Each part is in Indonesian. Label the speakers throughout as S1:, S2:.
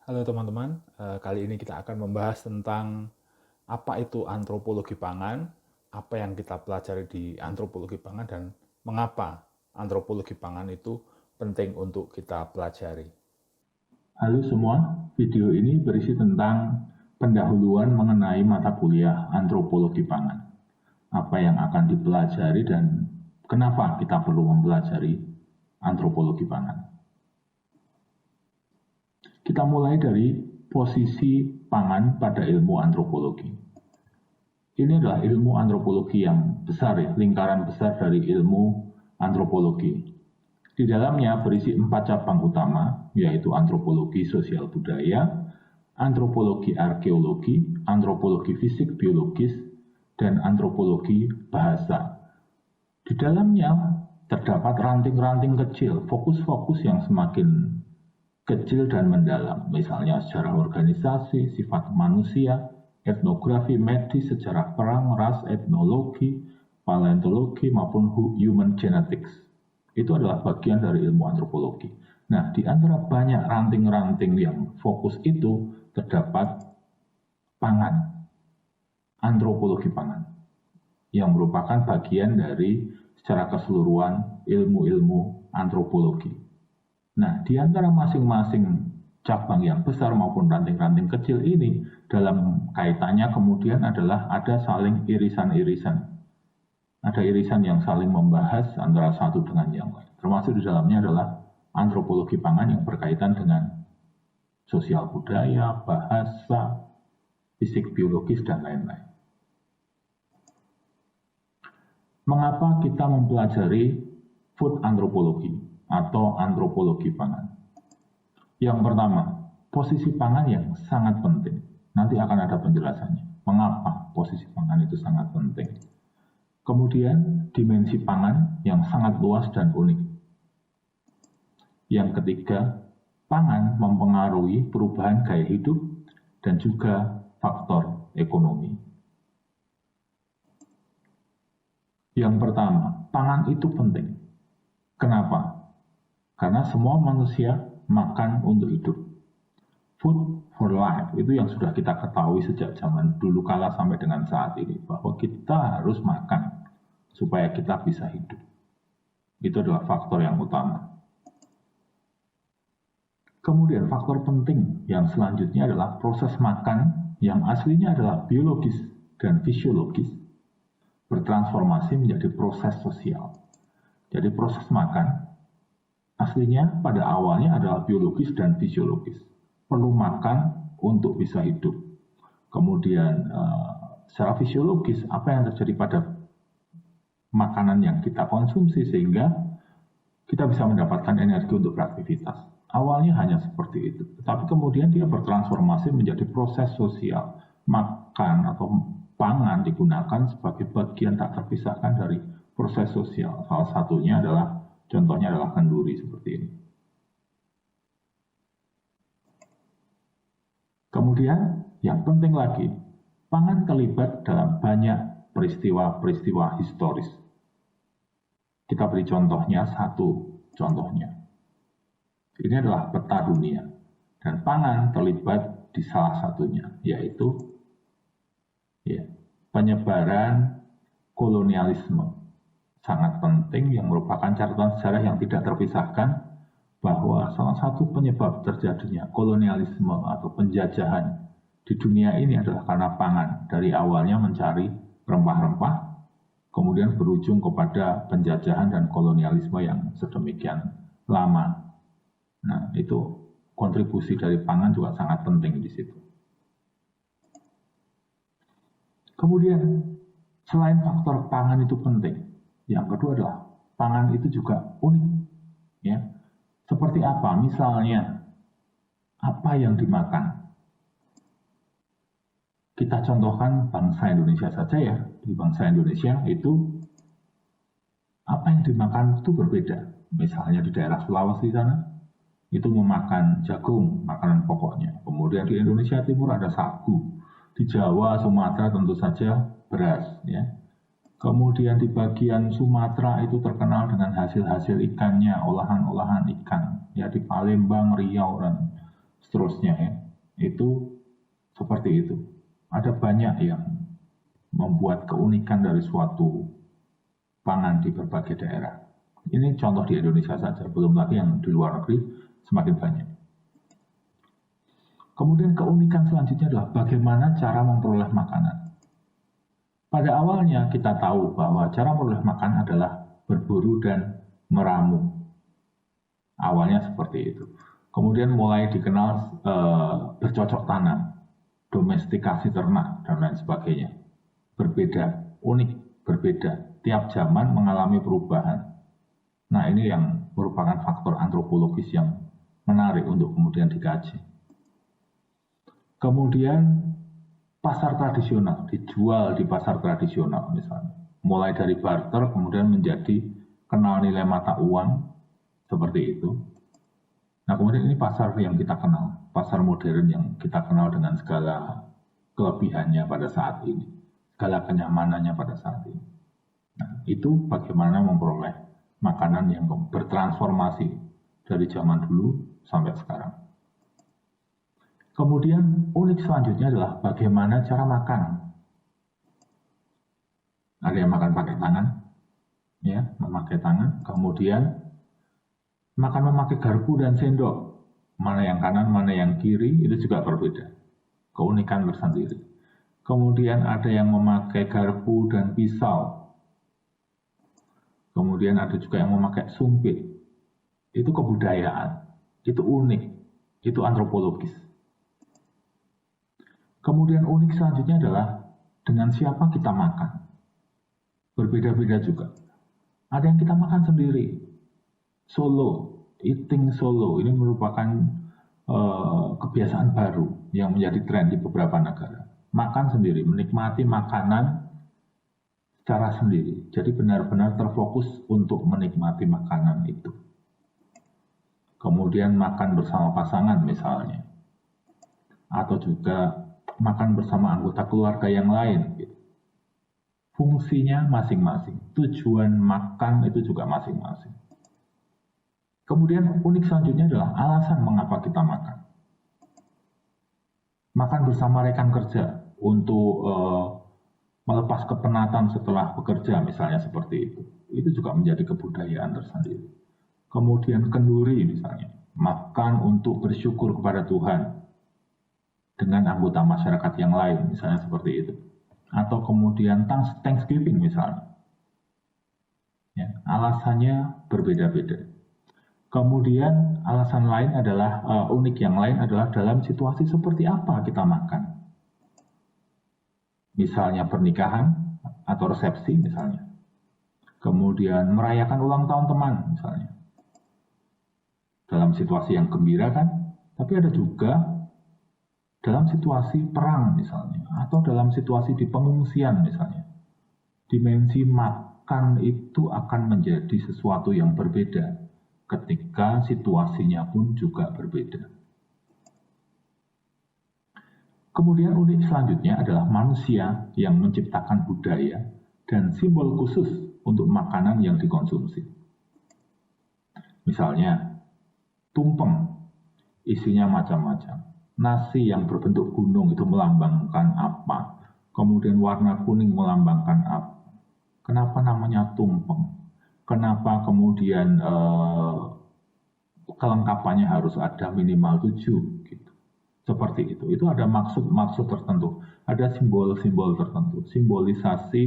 S1: Halo teman-teman, kali ini kita akan membahas tentang apa itu antropologi pangan, apa yang kita pelajari di antropologi pangan, dan mengapa antropologi pangan itu penting untuk kita pelajari.
S2: Halo semua, video ini berisi tentang pendahuluan mengenai mata kuliah antropologi pangan. Apa yang akan dipelajari dan kenapa kita perlu mempelajari antropologi pangan. Kita mulai dari posisi pangan pada ilmu antropologi. Ini adalah ilmu antropologi yang besar ya, lingkaran besar dari ilmu antropologi. Di dalamnya berisi 4 cabang utama, yaitu antropologi sosial budaya, antropologi arkeologi, antropologi fisik biologis, dan antropologi bahasa. Di dalamnya terdapat ranting-ranting kecil, fokus-fokus yang semakin kecil dan mendalam, misalnya sejarah organisasi, sifat manusia, etnografi medis, sejarah perang, ras, etnologi, paleontologi, maupun human genetics. Itu adalah bagian dari ilmu antropologi. Nah, di antara banyak ranting-ranting yang fokus itu terdapat pangan, antropologi pangan, yang merupakan bagian dari secara keseluruhan ilmu-ilmu antropologi. Nah, di antara masing-masing cabang yang besar maupun ranting-ranting kecil ini, dalam kaitannya kemudian adalah ada saling irisan-irisan. Ada irisan yang saling membahas antara satu dengan yang lain. Termasuk di dalamnya adalah antropologi pangan yang berkaitan dengan sosial budaya, bahasa, fisik biologis, dan lain-lain. Mengapa kita mempelajari food antropologi atau antropologi pangan? Yang pertama, posisi pangan yang sangat penting. Nanti akan ada penjelasannya. Mengapa posisi pangan itu sangat penting? Kemudian, dimensi pangan yang sangat luas dan unik. Yang ketiga, pangan mempengaruhi perubahan gaya hidup dan juga faktor ekonomi. Yang pertama, pangan itu penting. Kenapa? Karena semua manusia makan untuk hidup. Food for life, itu yang sudah kita ketahui sejak zaman dulu kala sampai dengan saat ini, bahwa kita harus makan supaya kita bisa hidup. Itu adalah faktor yang utama. Kemudian faktor penting yang selanjutnya adalah proses makan yang aslinya adalah biologis dan fisiologis, bertransformasi menjadi proses sosial. Jadi proses makan aslinya pada awalnya adalah biologis dan fisiologis. Perlu makan untuk bisa hidup. Kemudian secara fisiologis apa yang terjadi pada makanan yang kita konsumsi sehingga kita bisa mendapatkan energi untuk beraktivitas. Awalnya hanya seperti itu, tetapi kemudian dia bertransformasi menjadi proses sosial. Makan atau pangan digunakan sebagai bagian tak terpisahkan dari proses sosial. Salah satunya adalah, contohnya adalah kenduri seperti ini. Kemudian yang penting lagi, pangan terlibat dalam banyak peristiwa-peristiwa historis. Kita beri contohnya, satu contohnya. Ini adalah peta dunia. Dan pangan terlibat di salah satunya, yaitu penyebaran kolonialisme. Sangat penting yang merupakan catatan sejarah yang tidak terpisahkan bahwa salah satu penyebab terjadinya kolonialisme atau penjajahan di dunia ini adalah karena pangan. Dari awalnya mencari rempah-rempah, kemudian berujung kepada penjajahan dan kolonialisme yang sedemikian lama. Nah, itu kontribusi dari pangan juga sangat penting di situ. Kemudian, selain faktor pangan itu penting, yang kedua adalah pangan itu juga unik. Ya. Seperti apa? Misalnya, apa yang dimakan? Kita contohkan bangsa Indonesia saja ya. Di bangsa Indonesia itu apa yang dimakan itu berbeda. Misalnya di daerah Sulawesi sana, itu memakan jagung, makanan pokoknya. Kemudian di Indonesia Timur ada sagu. Di Jawa, Sumatera tentu saja beras. Ya. Kemudian di bagian Sumatera itu terkenal dengan hasil-hasil ikannya, olahan-olahan ikan. Ya, di Palembang, Riau, dan seterusnya ya, itu seperti itu. Ada banyak yang membuat keunikan dari suatu pangan di berbagai daerah. Ini contoh di Indonesia saja, belum lagi yang di luar negeri semakin banyak. Kemudian keunikan selanjutnya adalah bagaimana cara memperoleh makanan. Pada awalnya kita tahu bahwa cara memperoleh makan adalah berburu dan meramu. Awalnya seperti itu. Kemudian mulai dikenal bercocok tanam, domestikasi ternak, dan lain sebagainya. Berbeda, unik, berbeda. Tiap zaman mengalami perubahan. Nah, ini yang merupakan faktor antropologis yang menarik untuk kemudian dikaji. Kemudian pasar tradisional, dijual di pasar tradisional misalnya. Mulai dari barter kemudian menjadi kenal nilai mata uang, seperti itu. Nah, kemudian ini pasar yang kita kenal, pasar modern yang kita kenal dengan segala kelebihannya pada saat ini, segala kenyamanannya pada saat ini. Nah, itu bagaimana memperoleh makanan yang bertransformasi dari zaman dulu sampai sekarang. Kemudian unik selanjutnya adalah bagaimana cara makan. Ada yang makan pakai tangan, ya, memakai tangan. Kemudian makan memakai garpu dan sendok. Mana yang kanan, mana yang kiri, itu juga berbeda. Keunikan tersendiri. Kemudian ada yang memakai garpu dan pisau. Kemudian ada juga yang memakai sumpit. Itu kebudayaan, itu unik, itu antropologis. Kemudian unik selanjutnya adalah dengan siapa kita makan. Berbeda-beda juga. Ada yang kita makan sendiri. Solo, eating solo, ini merupakan kebiasaan baru yang menjadi tren di beberapa negara. Makan sendiri, menikmati makanan secara sendiri. Jadi benar-benar terfokus untuk menikmati makanan itu. Kemudian makan bersama pasangan misalnya. Atau juga makan bersama anggota keluarga yang lain. Fungsinya masing-masing. Tujuan makan itu juga masing-masing. Kemudian unik selanjutnya adalah alasan mengapa kita makan. Makan bersama rekan kerja untuk melepas kepenatan setelah bekerja misalnya seperti itu. Itu juga menjadi kebudayaan tersendiri. Kemudian kenduri misalnya. Makan untuk bersyukur kepada Tuhan dengan anggota masyarakat yang lain, misalnya seperti itu. Atau kemudian Thanksgiving misalnya. Ya, alasannya berbeda-beda. Kemudian alasan lain adalah, unik yang lain adalah dalam situasi seperti apa kita makan. Misalnya pernikahan atau resepsi misalnya. Kemudian merayakan ulang tahun teman misalnya. Dalam situasi yang gembira kan, tapi ada juga dalam situasi perang misalnya, atau dalam situasi di pengungsian misalnya. Dimensi makan itu akan menjadi sesuatu yang berbeda ketika situasinya pun juga berbeda. Kemudian unik selanjutnya adalah manusia yang menciptakan budaya dan simbol khusus untuk makanan yang dikonsumsi. Misalnya, tumpeng, isinya macam-macam. Nasi yang berbentuk gunung itu melambangkan apa? Kemudian warna kuning melambangkan apa? Kenapa namanya tumpeng? Kenapa kemudian kelengkapannya harus ada minimal 7 gitu. Seperti itu. Itu ada maksud-maksud tertentu. Ada simbol-simbol tertentu. Simbolisasi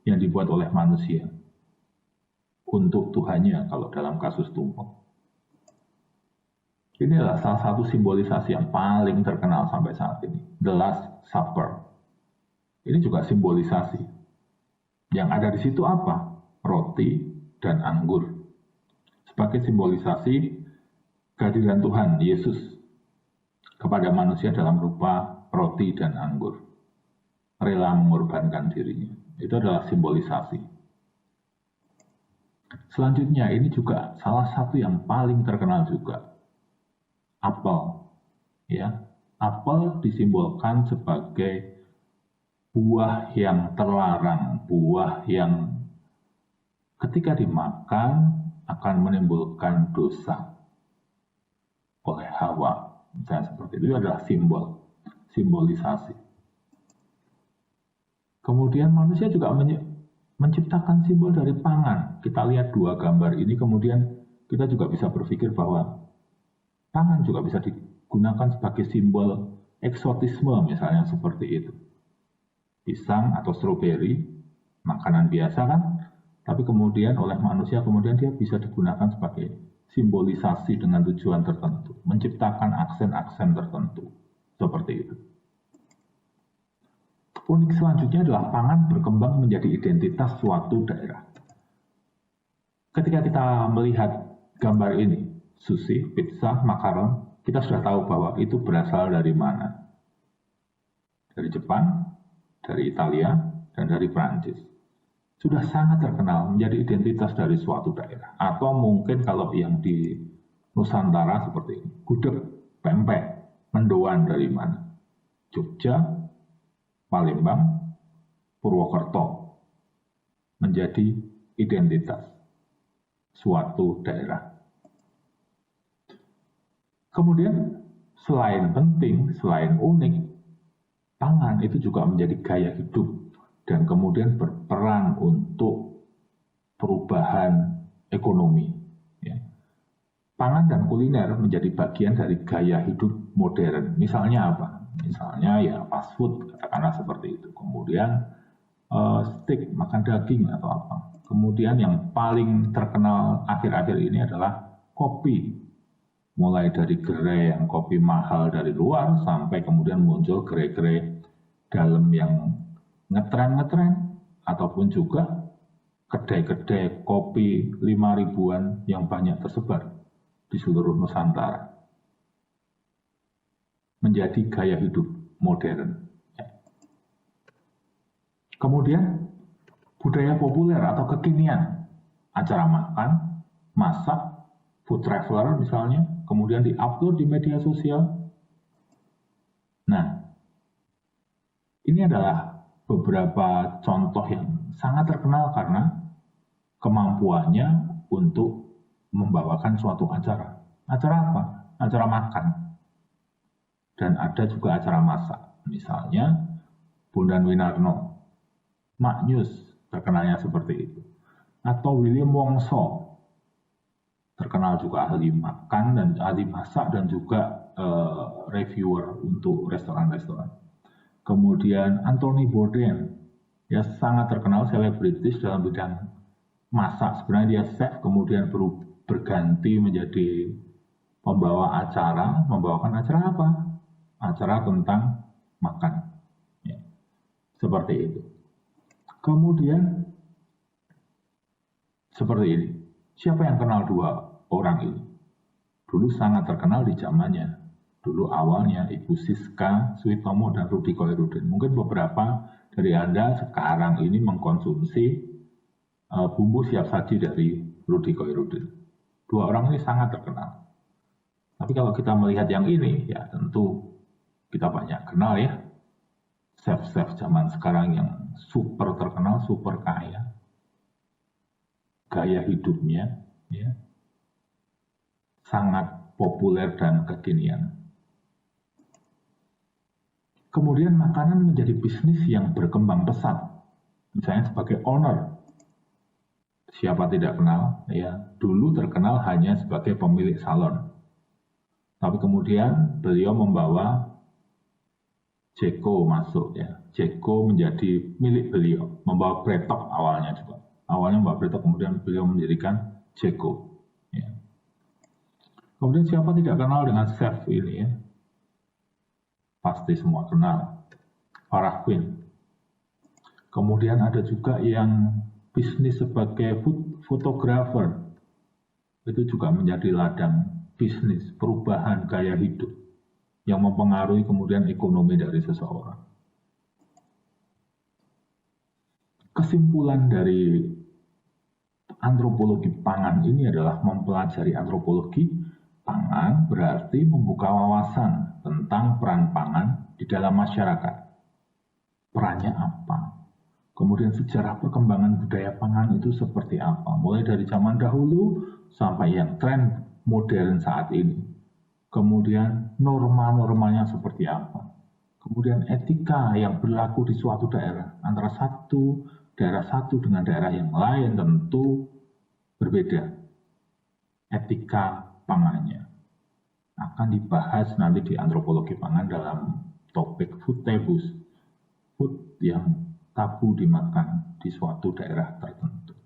S2: yang dibuat oleh manusia untuk Tuhannya kalau dalam kasus tumpeng. Ini adalah salah satu simbolisasi yang paling terkenal sampai saat ini. The Last Supper. Ini juga simbolisasi. Yang ada di situ apa? Roti dan anggur. Sebagai simbolisasi kehadiran Tuhan, Yesus, kepada manusia dalam rupa roti dan anggur. Rela mengorbankan dirinya. Itu adalah simbolisasi. Selanjutnya, ini juga salah satu yang paling terkenal juga. Apel, ya, apel disimbolkan sebagai buah yang terlarang, buah yang ketika dimakan akan menimbulkan dosa oleh Hawa. misalnya seperti itu adalah simbol, simbolisasi. Kemudian manusia juga menciptakan simbol dari pangan. Kita lihat dua gambar ini, kemudian kita juga bisa berpikir bahwa pangan juga bisa digunakan sebagai simbol eksotisme, misalnya seperti itu. Pisang atau stroberi, makanan biasa kan, tapi kemudian oleh manusia kemudian dia bisa digunakan sebagai simbolisasi dengan tujuan tertentu, menciptakan aksen-aksen tertentu, seperti itu. Unik selanjutnya adalah pangan berkembang menjadi identitas suatu daerah. Ketika kita melihat gambar ini, sushi, pizza, makaron, kita sudah tahu bahwa itu berasal dari mana. Dari Jepang, dari Italia, dan dari Prancis. Sudah sangat terkenal menjadi identitas dari suatu daerah. Atau mungkin kalau yang di Nusantara seperti ini, gudeg, pempek, mendoan dari mana? Jogja, Palembang, Purwokerto menjadi identitas suatu daerah. Kemudian selain penting, selain unik, pangan itu juga menjadi gaya hidup dan kemudian berperan untuk perubahan ekonomi. Ya. Pangan dan kuliner menjadi bagian dari gaya hidup modern. Misalnya apa? Misalnya ya fast food, katakanlah seperti itu. Kemudian steak, makan daging atau apa. Kemudian yang paling terkenal akhir-akhir ini adalah kopi. Mulai dari gerai yang kopi mahal dari luar, sampai kemudian muncul gerai-gerai dalam yang ngetren-ngetren, ataupun juga kedai-kedai kopi 5 ribuan yang banyak tersebar di seluruh Nusantara. Menjadi gaya hidup modern. Kemudian budaya populer atau kekinian, acara makan, masak, food traveler misalnya, kemudian di-upload di media sosial. Nah, ini adalah beberapa contoh yang sangat terkenal karena kemampuannya untuk membawakan suatu acara. Acara apa? Acara makan. Dan ada juga acara masak. Misalnya Bondan Winarno, Mak Nyus, terkenalnya seperti itu. Atau William Wongso, terkenal juga ahli makan dan ahli masak dan juga reviewer untuk restoran-restoran. Kemudian Anthony Bourdain, dia sangat terkenal selebritis dalam bidang masak. Sebenarnya dia chef, kemudian berganti menjadi pembawa acara. Membawakan acara apa? Acara tentang makan. Ya, seperti itu. Kemudian seperti ini. Siapa yang kenal dua orang ini? Dulu sangat terkenal di zamannya. Dulu awalnya Ibu Siska Suitomo dan Rudi Koirudin. Mungkin beberapa dari Anda sekarang ini mengkonsumsi bumbu siap saji dari Rudi Koirudin. Dua orang ini sangat terkenal. Tapi kalau kita melihat yang ini, ya tentu kita banyak kenal ya. Chef-chef zaman sekarang yang super terkenal, super kaya. Gaya hidupnya ya, sangat populer dan kekinian. Kemudian makanan menjadi bisnis yang berkembang pesat. Misalnya sebagai owner. Siapa tidak kenal? Ya, dulu terkenal hanya sebagai pemilik salon. Tapi kemudian beliau membawa Jeko masuk ya. Jeko menjadi milik beliau. Membawa Bretok awalnya juga. Awalnya Mbak Bretok, kemudian beliau mendirikan Jeko. Ya. Kemudian siapa tidak kenal dengan chef ini ya? Pasti semua kenal. Farah Quinn. Kemudian ada juga yang bisnis sebagai fotografer. Itu juga menjadi ladang bisnis, perubahan gaya hidup yang mempengaruhi kemudian ekonomi dari seseorang. Kesimpulan dari antropologi pangan ini adalah mempelajari antropologi pangan berarti membuka wawasan tentang peran pangan di dalam masyarakat. Perannya apa? Kemudian sejarah perkembangan budaya pangan itu seperti apa? Mulai dari zaman dahulu sampai yang tren modern saat ini. kemudian norma-normanya seperti apa, kemudian etika yang berlaku di suatu daerah, antara daerah satu dengan daerah yang lain tentu berbeda. Etika pangannya akan dibahas nanti di antropologi pangan dalam topik food taboos, food yang tabu dimakan di suatu daerah tertentu.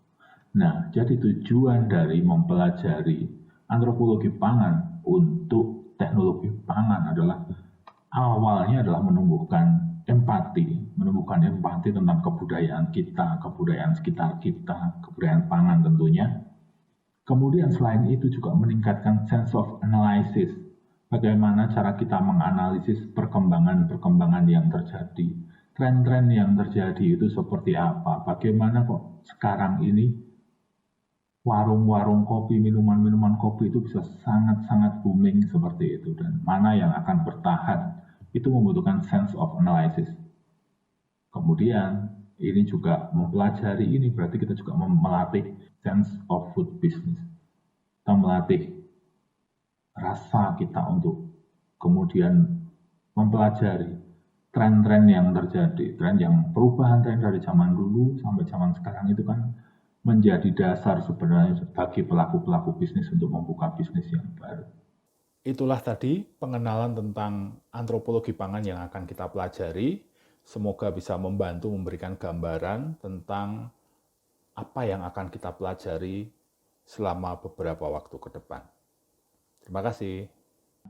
S2: Nah, jadi tujuan dari mempelajari antropologi pangan untuk teknologi pangan adalah awalnya adalah menumbuhkan empati tentang kebudayaan kita, kebudayaan sekitar kita, kebudayaan pangan tentunya. Kemudian selain itu juga meningkatkan sense of analysis, bagaimana cara kita menganalisis perkembangan yang terjadi, tren-tren yang terjadi itu seperti apa, bagaimana kok sekarang ini warung-warung kopi, minuman-minuman kopi itu bisa sangat-sangat booming seperti itu, dan mana yang akan bertahan, itu membutuhkan sense of analysis. Kemudian ini juga mempelajari ini berarti kita juga melatih sense of food business. Kita melatih rasa kita untuk kemudian mempelajari tren-tren yang terjadi, perubahan tren dari zaman dulu sampai zaman sekarang itu kan menjadi dasar sebenarnya bagi pelaku-pelaku bisnis untuk membuka bisnis yang baru.
S1: Itulah tadi pengenalan tentang antropologi pangan yang akan kita pelajari. Semoga bisa membantu memberikan gambaran tentang apa yang akan kita pelajari selama beberapa waktu ke depan. Terima kasih.